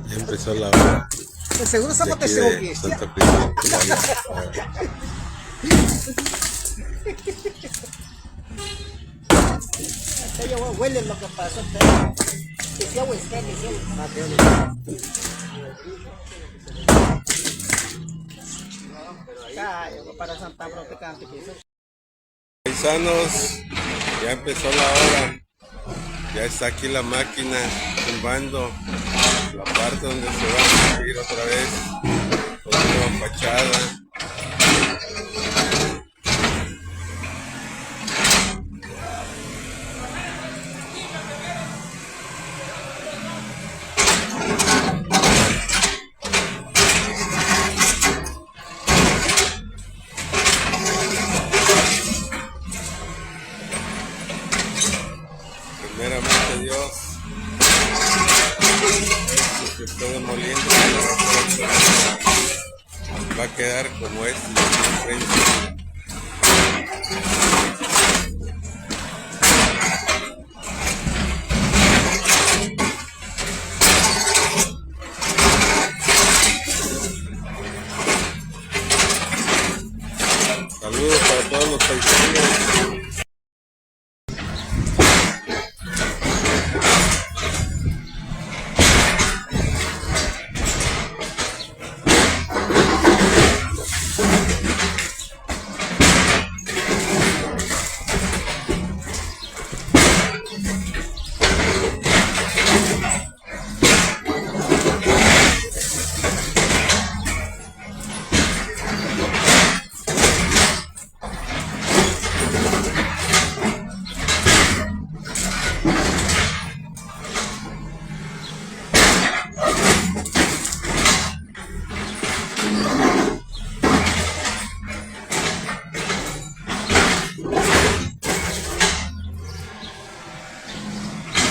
Ya empezó la hora De seguro de somos aquí testigos de que Santa Cruz. ya huele lo que pasó. Que sea huesca, que sea huesca. Para Santa Bro, te cante que eso. Paisanos, ya empezó la hora. Ya está aquí la máquina tumbando la parte donde se va a subir otra vez otra fachada. Primeramente Dios, esto que estoy demoliendo va a quedar como es frente.